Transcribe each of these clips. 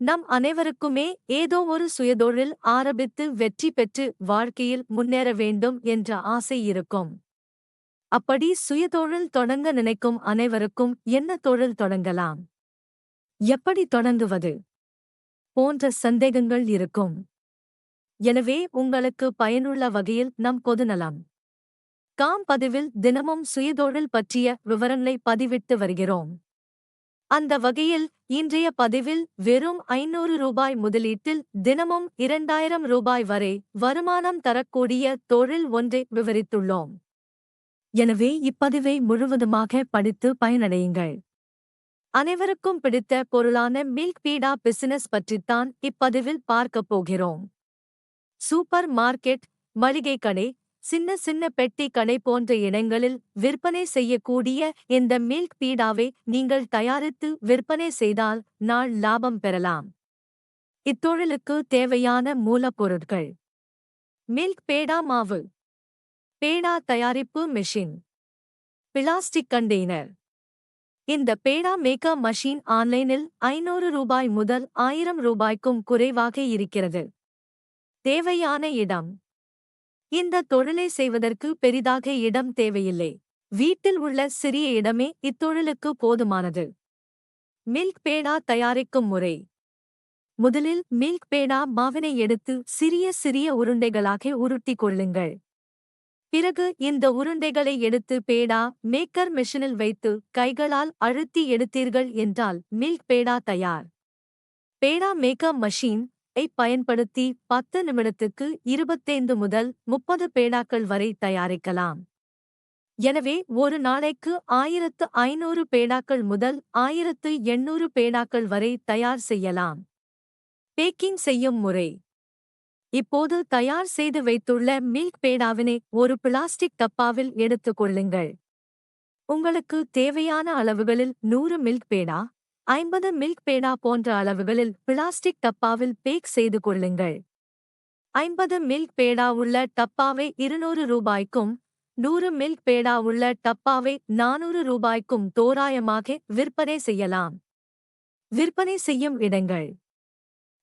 நம் அனைவருக்குமே ஏதோ ஒரு சுயதொழில் ஆரம்பித்து வெற்றி பெற்று வாழ்க்கையில் முன்னேற வேண்டும் என்ற ஆசை இருக்கும். அப்படி சுயதொழில் தொடங்க நினைக்கும் அனைவருக்கும் என்ன தொழில் தொடங்கலாம், எப்படி தொடங்குவது போன்ற சந்தேகங்கள் இருக்கும். எனவே உங்களுக்கு பயனுள்ள வகையில் நம் பொதுநலம் பதிவில் தினமும் சுயதொழில் பற்றிய விவரங்களை பதிவிட்டு வருகிறோம். அந்த வகையில் இன்றைய பதிவில் வெறும் 500 ரூபாய் முதலீட்டில் தினமும் 2000 ரூபாய் வரை வருமானம் தரக்கூடிய தொழில் ஒன்றை விவரித்துள்ளோம். எனவே இப்பதிவை முழுவதுமாக படித்து பயனடையுங்கள். அனைவருக்கும் பிடித்த பொருளான மில்க் பீடா பிசினஸ் பற்றித்தான் இப்பதிவில் பார்க்கப் போகிறோம். சூப்பர் மார்க்கெட், மளிகை கடை, சின்ன சின்ன பெட்டி கடை போன்ற இடங்களில் விற்பனை செய்யக்கூடிய இந்த மில்க் பீடாவை நீங்கள் தயாரித்து விற்பனை செய்தால் நாள் லாபம் பெறலாம். இத்தொழிலுக்கு தேவையான மூலப்பொருட்கள்: மில்க் பேடா மாவு, பேடா தயாரிப்பு மெஷின், பிளாஸ்டிக் கண்டெய்னர். இந்த பேடா மேக்கர் மஷீன் ஆன்லைனில் 500 ரூபாய் முதல் 1000 ரூபாய்க்கும் குறைவாக இருக்கிறது. தேவையான இடம்: இந்த தொழிலை செய்வதற்கு பெரிதாக இடம் தேவையில்லை. வீட்டில் உள்ள சிறிய இடமே இத்தொழிலுக்கு போதுமானது. மில்க் பேடா தயாரிக்கும் முறை: முதலில் மில்க் பேடா மாவினை எடுத்து சிறிய சிறிய உருண்டைகளாக உருட்டிக் கொள்ளுங்கள். பிறகு இந்த உருண்டைகளை எடுத்து பேடா மேக்கர் மெஷினில் வைத்து கைகளால் அழுத்தி எடுத்தீர்கள் என்றால் மில்க் பேடா தயார். பேடா மேக்கர் மஷீன் பயன்படுத்தி 10 நிமிடத்துக்கு 25 முதல் 30 பேடாக்கள் வரை தயாரிக்கலாம். எனவே ஒரு நாளைக்கு 1500 பேடாக்கள் முதல் 1800 பேடாக்கள் வரை தயார் செய்யலாம். பேக்கிங் செய்யும் முறை: இப்போது தயார் செய்து வைத்துள்ள மில்க் பேடாவினை ஒரு பிளாஸ்டிக் டப்பாவில் எடுத்துக் கொள்ளுங்கள். உங்களுக்கு தேவையான அளவுகளில் 100 மில்க் பேடா, 50 மில்க் பேடா போன்ற அளவுகளில் பிளாஸ்டிக் டப்பாவில் பேக் செய்து கொள்ளுங்கள். 50 மில்க் பேடா உள்ள டப்பாவை 200 ரூபாய்க்கும், 100 மில்க் பேடா உள்ள டப்பாவை 400 ரூபாய்க்கும் தோராயமாக விற்பனை செய்யலாம். விற்பனை செய்யும் இடங்கள்: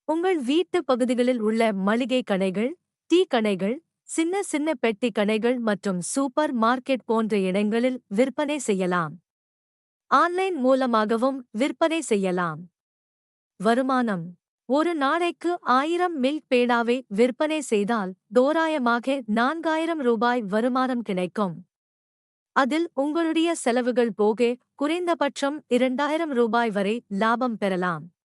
உங்கள் வீட்டு பகுதிகளில் உள்ள மளிகை கடைகள், டீ கடைகள், சின்ன சின்ன பெட்டி கடைகள் மற்றும் சூப்பர் மார்க்கெட் போன்ற இடங்களில் விற்பனை செய்யலாம். ஆன்லைன் மூலமாகவும் விற்பனை செய்யலாம். வருமானம்: ஒரு நாளைக்கு 1000 மில்க் பேடாவை விற்பனை செய்தால் தோராயமாக 4000 ரூபாய் வருமானம் கிடைக்கும். அதில் உங்களுடைய செலவுகள் போக குறைந்தபட்சம் 2000 ரூபாய் வரை லாபம் பெறலாம்.